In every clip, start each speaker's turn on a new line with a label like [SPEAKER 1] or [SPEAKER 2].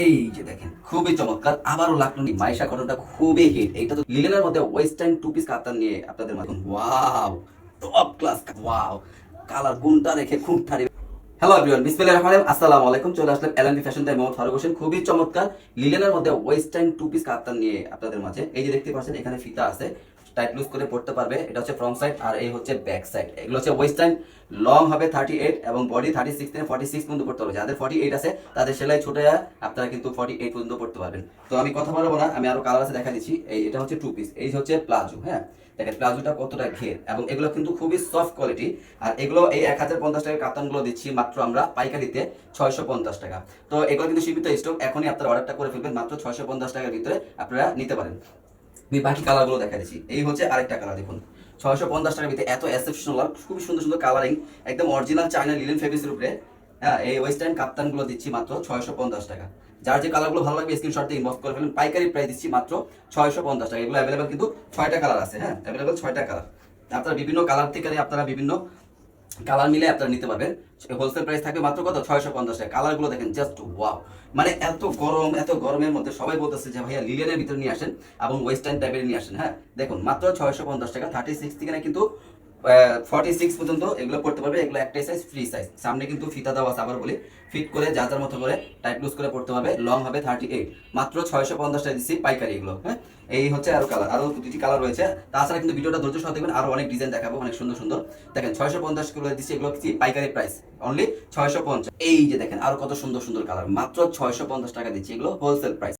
[SPEAKER 1] এই যে দেখেন খুবই চমৎকার আবারও লাকড়ি মাইশা কটনটা খুবই হিট। এইটা তো লিলেনের মধ্যে ওয়েস্টার্ন টু পিস কাতান নিয়ে আপনাদের মাঝে wow top class wow colour কোনটা রেখে খুব ঠাড়ি। হ্যালো এভরিওয়ান, বিসমিল্লাহির রহমানির রহিম, আসসালামু আলাইকুম। চলে আসলাম এলএনবি ফ্যাশন তাই মোহাম্মদ ফারুক হোসেন। খুবই চমৎকার লিলেনের মধ্যে ওয়েস্টার্ন টু পিস কাতান নিয়ে আপনাদের মাঝে। এই যে দেখতে পাচ্ছেন এখানে ফিতা আছে, টাইট লুজ করে পড়তে পারবে। এটা হচ্ছে ফ্রন্ট সাইড আর এই হচ্ছে ব্যাক সাইড। এগুলো হচ্ছে ওয়েস্টার্ন, লং হবে 38 এবং বডি 36 থেকে 46 পর্যন্ত পড়তে পারবে। যাদের 48 আছে তাদের সেলাই ছোটে আপনারা কিন্তু 48 পর্যন্ত পড়তে পারবেন। তো আমি কথা বলবো না, আমি আরো কালার আছে দেখা দিচ্ছি। এটা হচ্ছে টু পিস, এই হচ্ছে প্লাজো। হ্যাঁ দেখেন প্লাজোটা কতটা ঘের এবং এগুলো কিন্তু খুবই সফট কোয়ালিটি। আর এগুলো এই 1050 টাকার কাতানগুলো দিচ্ছি মাত্র আমরা পাইকারিতে 650 টাকা। তো এগুলো কিন্তু সীমিত স্টক, এখনই আপনারা অর্ডারটা করে ফেলবেন, মাত্র 650 টাকার ভিতরে আপনারা নিতে পারেন। আমি বাকি কালারগুলো দেখা দিচ্ছি। এই হচ্ছে আরেকটা কালার, দেখুন 650 টাকার ভিতরে এত এক্সেপশনাল খুবই সুন্দর সুন্দর কালারিং, একদম অরিজিনাল চায়না লিলেন ফেব্রিক্সের উপরে। হ্যাঁ এই ওয়েস্টার্ন কাপ্তানগুলো দিচ্ছি মাত্র 650 টাকা। যার যে কালারগুলো ভালো লাগবে স্ক্রিনশট দিয়ে ইনবক্স করে ফেলুন। পাইকারি প্রাইস দিচ্ছি মাত্র 650 টাকা। এগুলো অ্যাভেলেবেল কিন্তু 6টা কালার আছে। হ্যাঁ অ্যাভেলেবেল 6টা কালার। আপনারা বিভিন্ন কালার থেকে আপনারা বিভিন্ন কালার মিলে আপনারা নিতে পারবেন। হোলসেল প্রাইস থাকবে মাত্র কত 650 টাকা। কালারগুলো দেখেন জাস্ট ওয়াও, মানে এত গরম, এত গরমের মধ্যে সবাই বলতেছে যে ভাইয়া লিলেনের ভিতরে নিয়ে আসেন এবং ওয়েস্টার্ন টাইপের নিয়ে আসেন। হ্যাঁ দেখুন মাত্র 650 টাকা। 36 থেকে না কিন্তু 46 পর্যন্ত এগুলো করতে পারবে। এগুলো একটাই সাইজ, ফ্রি সাইজ। সামনে কিন্তু ফিতা দেওয়া আছে, আবার বলি ফিট করে যা যার মতো করে টাইট লুজ করে পড়তে পারবে। লং হবে 38, মাত্র 650 টাকা দিচ্ছি পাইকারি এগুলো। হ্যাঁ এই হচ্ছে আরো কালার, আরো দুটি কালার রয়েছে। তাছাড়া কিন্তু ভিডিওটা ধৈর্য সহ দেখবেন, আরো অনেক ডিজাইন দেখাবো, অনেক সুন্দর সুন্দর। দেখেন 650 করে দিচ্ছি, এগুলো কি পাইকারি প্রাইস অনলি 650। এই যে দেখেন আরো কত সুন্দর সুন্দর কালার, মাত্র 650 টাকা দিচ্ছি, এগুলো হোলসেল প্রাইস।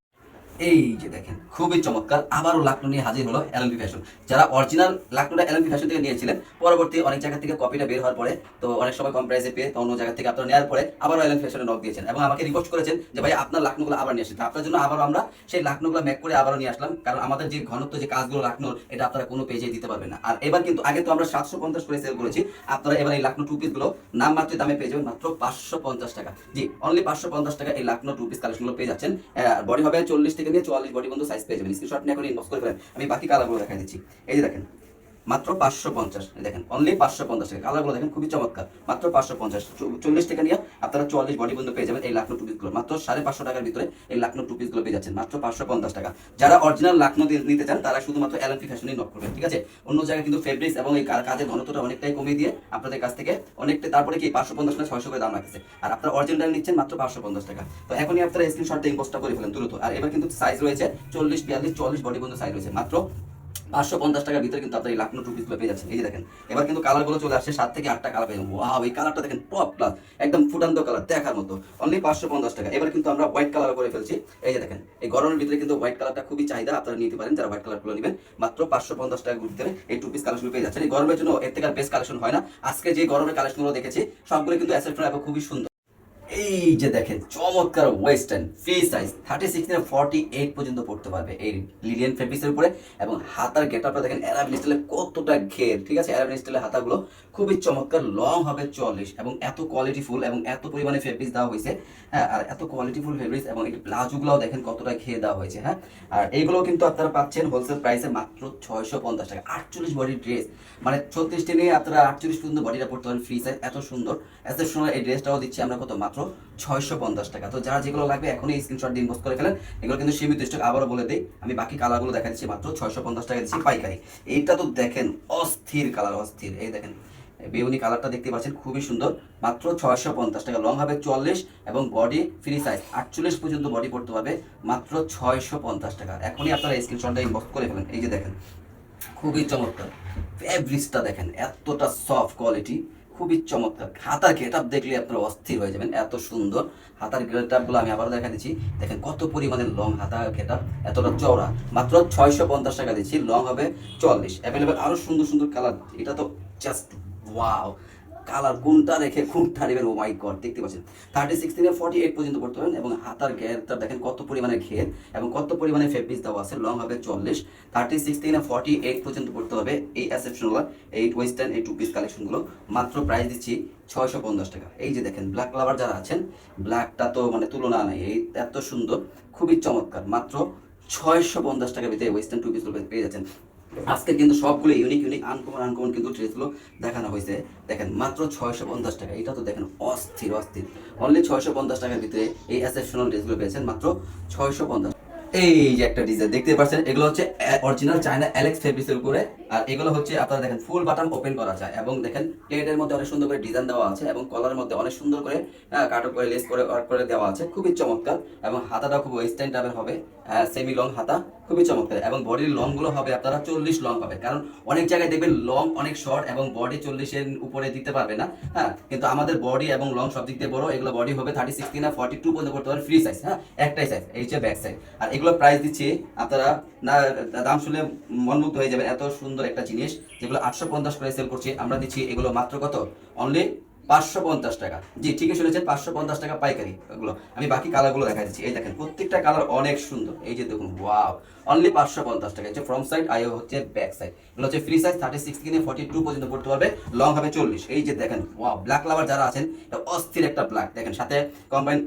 [SPEAKER 1] এই যে দেখেন খুবই চমৎকার আবারও লাকনো নিয়ে হাজির হলো এলএনবি ফ্যাশন। যারা অরিজিনাল লাকনোটা এলএনবি ফ্যাশন থেকে নিয়েছিলেন, পরবর্তী অনেক জায়গা থেকে কপিটা বের হওয়ার পরে তো অনেক সময় কম প্রাইসে পেয়ে অন্য জায়গা থেকে আপনারা নেওয়ার পরে আবারও এলএনবি ফ্যাশনে নক দিয়েছেন এবং আমাকে রিকোয়েস্ট করেছেন যে ভাই আপনার লাকনোগুলো আবার নিয়ে আসেন। আপনার জন্য আবারও আমরা সেই লাকনোগুলো ম্যাক করে আবারও নিয়ে আসলাম, কারণ আমাদের যে ঘনত্ব, যে কাজগুলো লাকনোর, এটা আপনারা কোনো পেজে দিতে পারবেন না। আর এবার কিন্তু আগে তো আমরা 750 করে সেল করেছি, আপনারা এবার এই লাকনো টু পিসগুলো নাম মাত্র দামে পেয়ে যাবেন মাত্র 550 টাকা। জি অনলি 550 টাকা এই লাকনো টু পিস কালেকশনগুলো পেয়ে যাচ্ছেন। বডি হবে 40 থেকে নিয়ে 44 বডি পর্যন্ত সাইজ পেয়ে যাবেন। স্ক্রিনশট নিয়ে এখন ইনবক্স করে ফেলেন, আমি বাকি কালারগুলো দেখাই দিচ্ছি। এই যে দেখেন মাত্র 550, দেখেন অনলি 550 টাকা। কালারগুলো দেখেন খুবই চমৎকার, মাত্র 550। 40 টাকা নিয়ে আপনারা 44 বডি পর্যন্ত পেয়ে যাবেন এই লাকনো টু পিসগুলো। মাত্র 550 টাকার ভিতরে এই লাকনো টু পিসগুলো পেয়ে যাচ্ছেন মাত্র 550 টাকা। যারা অরিজিনাল লাকনো নিতে চান তারা শুধুমাত্র এলএনপি ফ্যাশনেই নক করবেন, ঠিক আছে? অন্য জায়গায় কিন্তু ফেব্রিক্স এবং এই কাজের ঘনত্বটা অনেকটাই কমিয়ে দিয়ে আপনাদের কাছ থেকে অনেকটা, তারপরে কি 550 না 600 করে দাম রাখছে, আর আপনারা অরিজিনাল নিচ্ছেন মাত্র 550 টাকা। তো এখনই আপনারা স্ক্রিনশট দিয়ে ইনবক্সটা করে ফেলেন দ্রুত। আর এবার কিন্তু সাইজ রয়েছে 40, 42, 44 বডি পর্যন্ত সাইজ রয়েছে। মাত্র 550 টাকার ভিতরে কিন্তু আপনার এই লাকনো টু পিসগুলো পেয়ে যাচ্ছেন। এই যে দেখেন এবার কিন্তু কালারগুলো চলে আসছে, 7 থেকে 8টা কালার পেয়ে যাবেন। ওয়াও এই কালারটা দেখেন টপ ক্লাস, একদম ফুটান্ত কালার দেখার মতো, অনলি 550 টাকা। এবার কিন্তু আমরা হোয়াইট কালার করে ফেলছি। এই যে দেখেন এই গরমের ভিতরে কিন্তু হোয়াইট কালারটা খুবই চাহিদা, আপনারা নিতে পারেন যারা হোয়াইট কালারগুলো নেবেন। মাত্র 550 টাকার ভিতরে এই টু পিস কালেকশন পেয়ে যাচ্ছেন। এই গরমের জন্য এর থেকে আর বেস্ট কালেকশন হয় না। আজকে যে গরমের কালেকশনগুলো দেখেছি সবগুলো কিন্তু অ্যাসেপ্টন এবং খুবই সুন্দর। এই যে দেখেন চমৎকার ওয়েস্টার্ন ফ্রি সাইজ, 36 থেকে 48 পর্যন্ত পড়তে পারবে এই লিলিয়ান ফেব্রিক্সের উপরে। এবং হাতার গেটআপটা দেখেন অ্যারাবিয়ান স্টাইলে কতটা ঘের, ঠিক আছে? অ্যারাবিয়ান স্টাইলের হাতাগুলো খুবই চমৎকার। লং হবে 40 এবং এত কোয়ালিটিফুল এবং এত পরিমাণে ফেব্রিক্স দেওয়া হয়েছে। হ্যাঁ আর এত কোয়ালিটিফুল ফেব্রিক্স এবং এই প্লাজোগুলোও দেখেন কতটা ঘের দেওয়া হয়েছে। হ্যাঁ আর এইগুলো কিন্তু আপনারা পাচ্ছেন হোলসেল প্রাইসে মাত্র 650 টাকা। 48 বডির ড্রেস, মানে 36 নিয়ে আপনারা 48 পর্যন্ত বডিটা পড়তে পারেন ফ্রি সাইজ। এত সুন্দর এক্সেপশনাল এই ড্রেসটাও দিচ্ছি আমরা কত, মাত্র 650 টাকা। তো যারা যেগুলো লাগবে এখনই স্ক্রিনশট দিয়ে ইনবক্স করে ফেলেন। এগুলো কিন্তু সীমিত স্টক, আবারও বলে দিই। আমি বাকি কালারগুলো দেখা দিচ্ছি, মাত্র 650 টাকা দিচ্ছি পাইকারি। এইটা তো দেখেন অস্থির কালার, অস্থির। এই দেখেন বেগুনি কালারটা দেখতে পাচ্ছেন খুবই সুন্দর, মাত্র 650 টাকা। লং হবে 40 এবং বডি ফ্রি সাইজ 48 পর্যন্ত বডি পড়তে পারবে, মাত্র 650 টাকা। এখনই আপনারা স্ক্রিনশটটা ইনবক্স করে ফেলেন। এই যে দেখেন খুবই চমৎকার ফেব্রিক্সটা, দেখেন এতটা সফট কোয়ালিটি, খুবই চমৎকার। হাতার গেটআপ দেখলে আপনারা অস্থির হয়ে যাবেন, এত সুন্দর হাতার গেটআপগুলো আমি আবার দেখা দিচ্ছি। দেখেন কত পরিমাণে লং হাতার গেটআপ, এতটা চওড়া, মাত্র 650 টাকা দিচ্ছি। লং হবে 40, অ্যাভেলেবেল আরো সুন্দর সুন্দর কালার। এটা তো জাস্ট ওয়াও, কালার কোনটা রেখে কোনটা নেবেন, ও মাই গড। দেখতে পাচ্ছেন 36 থেকে 48 পর্যন্ত পড়তে পারেন এবং হাতার ঘেরটা দেখেন কত পরিমাণে ঘের এবং কত পরিমাণে ফেব্রিক্স দেওয়া আছে। লং হবে 40, 36 থেকে 48 পর্যন্ত পড়তে হবে এই অ্যাসেপশনগুলো, এই ওয়েস্টার্ন এই টু পিস কালেকশনগুলো। মাত্র প্রাইস দিচ্ছি 650 টাকা। এই যে দেখেন ব্ল্যাক লাভার যারা আছেন, ব্ল্যাকটা তো মানে তুলনা নেই, এই এত সুন্দর, খুবই চমৎকার। মাত্র 650 টাকার ভিতরে ওয়েস্টার্ন টু পিসগুলো পেয়ে যাচ্ছেন। আজকে কিন্তু সবগুলো ইউনিক ইউনিক আনকমন কিন্তু ড্রেসগুলো দেখানো হয়েছে। দেখেন মাত্র 650 টাকা, এটা তো দেখেন অস্থির অস্থির। অনলি 650 টাকার ভিতরে এই এক্সেপশনাল ড্রেসগুলো পেয়েছেন মাত্র 650। এই যে একটা ডিজাইন দেখতে পাচ্ছেন, এগুলো হচ্ছে অরিজিনাল চায়না অ্যালেক্স ফেব্রিক্সের উপরে। আর এগুলো হচ্ছে আপনারা দেখেন ফুল বাটন ওপেন করা যায়, এবং দেখেন প্লেটের মধ্যে অনেক সুন্দর করে ডিজাইন দেওয়া আছে, এবং কলারের মধ্যে অনেক সুন্দর করে কাট করে লেস করে ওয়ার্ক করে দেওয়া আছে, খুবই চমৎকার। এবং হাতাটা খুব ওয়েস্টার্ন টাইপের হবে, সেমি লং হাতা, খুবই চমৎকার। এবং বডির লং গুলো হবে আপনারা 40 লং পাবেন, কারণ অনেক জায়গায় দেখবেন লং অনেক শর্ট এবং বডি 40-এর উপরে দিতে পারবে না। হ্যাঁ, কিন্তু আমাদের বডি এবং লং সব দিক দিয়ে বড়। এগুলো বডি হবে 30, 60 না 42 পর্যন্ত করতে পারেন, ফ্রি সাইজ। হ্যাঁ, একটাই সাইজ, এই যে ব্যাক সাইড। আর এগুলো প্রাইস দিচ্ছি আপনারা না, দাম শুনলে মনমুগ্ধ হয়ে যাবেন, এত সুন্দর একটা জিনিস। যেগুলো 850 করে সেল করছি, আমরা দিচ্ছি এগুলো মাত্র কত, অনলি 550 টাকা। জি ঠিকই শুনেছেন, 550 টাকা পাইকারি। এগুলো আমি বাকি কালারগুলো দেখা দিচ্ছি। এই দেখেন প্রত্যেকটা কালার অনেক সুন্দর, এই যে দেখুন, ওয়াও, অনলি 550 টাকা। এই যে ফ্রন্ট সাইড, আই হচ্ছে ব্যাক সাইড। এগুলো হচ্ছে ফ্রি সাইজ, 36 থেকে 42 পর্যন্ত পড়তে পারবে, লং হবে 40। এই যে দেখেন, ওয়াও, ব্ল্যাক লাভার যারা আছেন, এটা অস্থির একটা ব্ল্যাক। দেখেন সাথে কম্বাইন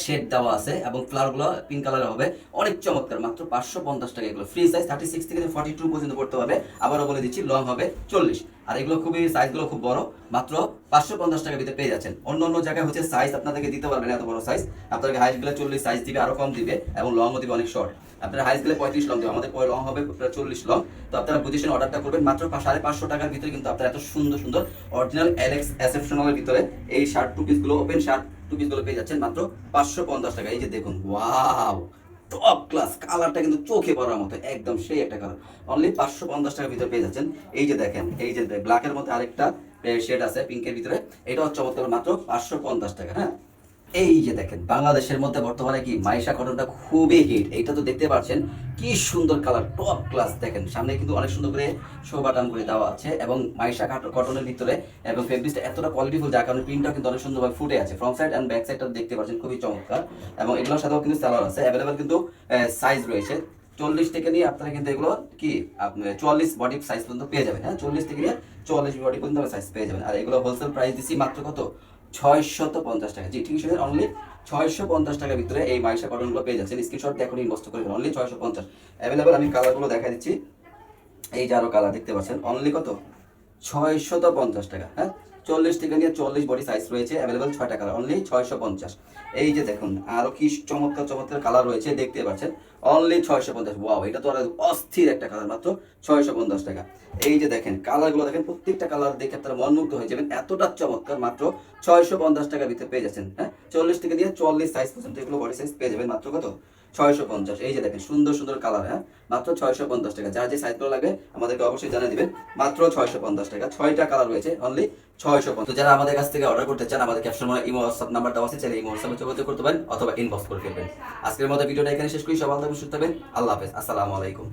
[SPEAKER 1] শেড দেওয়া আছে, এবং ফ্লাওয়ারগুলো পিঙ্ক কালারের হবে, অনেক চমৎকার। মাত্র 550 টাকা। এগুলো ফ্রি সাইজ, 36 থেকে 42 পর্যন্ত পড়তে হবে। আবারও বলে দিচ্ছি, লং হবে 40। আর এগুলো খুবই সাইজগুলো খুব বড়, মাত্র 550 টাকার ভিতরে পেয়ে যাচ্ছেন। অন্য অন্য জায়গায় হচ্ছে সাইজ আপনাদেরকে দিতে পারবেন এত বড় সাইজ, আপনাদেরকে হাইট গেলে 40 সাইজ দিবে, আরো কম দিবে, এবং লংও দিবে অনেক শর্ট। আপনার হাইট গেলে 35 লং দিবে, আমাদের পরে লং হবে 40 লং। তো আপনারা বুঝেছেন, অর্ডারটা করবেন মাত্র 550 টাকার ভিতরে। কিন্তু আপনারা এত সুন্দর সুন্দর অরিজিনাল অ্যালেক্স এক্সেপশনালের ভিতরে এই শার্ট টু পিসগুলো, ওপেন শার্ট টু পিসগুলো পেয়ে যাচ্ছেন মাত্র 550 টাকা। এই যে দেখুন, ওয়াও, টপ ক্লাস। কালারটা কিন্তু চোখে পড়ার মতো, একদম সেই একটা কালার। অনলি 550 টাকার ভিতরে পেয়ে যাচ্ছেন। এই যে দেখেন, এই যে ব্ল্যাকের মধ্যে আরেকটা শেড আছে পিঙ্কের ভিতরে, এটা হচ্ছে চমৎকার, মাত্র 550 টাকা। হ্যাঁ, এই যে দেখেন, বাংলাদেশের মধ্যে বর্তমানে কি মাইশা কটনটা খুবই হিট। এইটা তো দেখতে পাচ্ছেন কি সুন্দর কালার, টপ ক্লাস। দেখেন সামনে কিন্তু অনেক সুন্দর করে শো বাটন করে দেওয়া আছে, এবং মাইশা কটনের ভিতরে, এবং ফেব্রিকটা এতটা কোয়ালিটিফুল, যার কারণে প্রিন্টটা কিন্তু অনেক সুন্দরভাবে ফুটে আছে। ফ্রন্ট সাইড এন্ড ব্যাক সাইডটা দেখতে পাচ্ছেন, খুবই চমৎকার। এবং এগুলোর সাথেও কিন্তু সালোয়ার আছে অ্যাভেলেবেল, কিন্তু সাইজ রয়েছে 40 থেকে নিয়ে আপনারা কিন্তু এগুলো কি 44 বডি সাইজ পর্যন্ত পেয়ে যাবেন। হ্যাঁ, 40 থেকে নিয়ে 44 বডি পর্যন্ত সাইজ পেয়ে যাবেন। আর এগুলো হোলসেল প্রাইস দিচ্ছি মাত্র কত, 650 টাকা। জি ঠিক আছে, অনলি 650 টাকার ভিতরে এই মাইশা কটনগুলো পেয়ে যাচ্ছেন। স্ক্রিনশট দিয়ে এখন ইনবক্স করবেন, অনলি 650 অ্যাভেলেবল। আমি কালারগুলো দেখা দিচ্ছি, এই যে আরো কালার দেখতে পাচ্ছেন, অনলি কত, 650 টাকা। হ্যাঁ, 40 থেকে নিয়ে 44 বডি সাইজ রয়েছে অ্যাভেলেবল, 6টা কালার, অনলি 650। এই যে দেখুন, আরো কি চমৎকার চমৎকার কালার রয়েছে দেখতে পাচ্ছেন, অনলি 650। ওয়াও, এটা তো আর অস্থির একটা কালার, মাত্র 650 টাকা। এই যে দেখেন কালারগুলো, দেখেন প্রত্যেকটা কালার দেখে আপনারা মনমুগ্ধ হয়ে যাবেন, এতটা চমৎকার। মাত্র 650 টাকার ভিতরে পেয়ে যাচ্ছেন। হ্যাঁ, 40 থেকে নিয়ে 44 সাইজ পর্যন্ত এগুলো বডি সাইজ পেয়ে যাবেন মাত্র কত, 650। এই যে দেখেন সুন্দর সুন্দর কালার। হ্যাঁ, মাত্র 650 টাকা। যার যে সাইজগুলো লাগবে আমাদেরকে অবশ্যই জানিয়ে দিবেন, মাত্র 650 টাকা। 6টা কালার রয়েছে, অনলি 650। তো যারা আমাদের কাছ থেকে অর্ডার করতে চান, আমাদের ক্যাপশন ইমো হোয়াটসঅ্যাপ নাম্বার দেওয়া আছে, চাইলে ইমো হোয়াটসঅ্যাপে যোগাযোগ করতে পারেন, অথবা ইনবক্স করে ফেলবেন। আজকের মতো ভিডিওটা এখানে শেষ করি। সবাই ভালো থাকবেন, সুস্থ থাকবেন। আল্লাহ হাফেজ, আসসালামু আলাইকুম।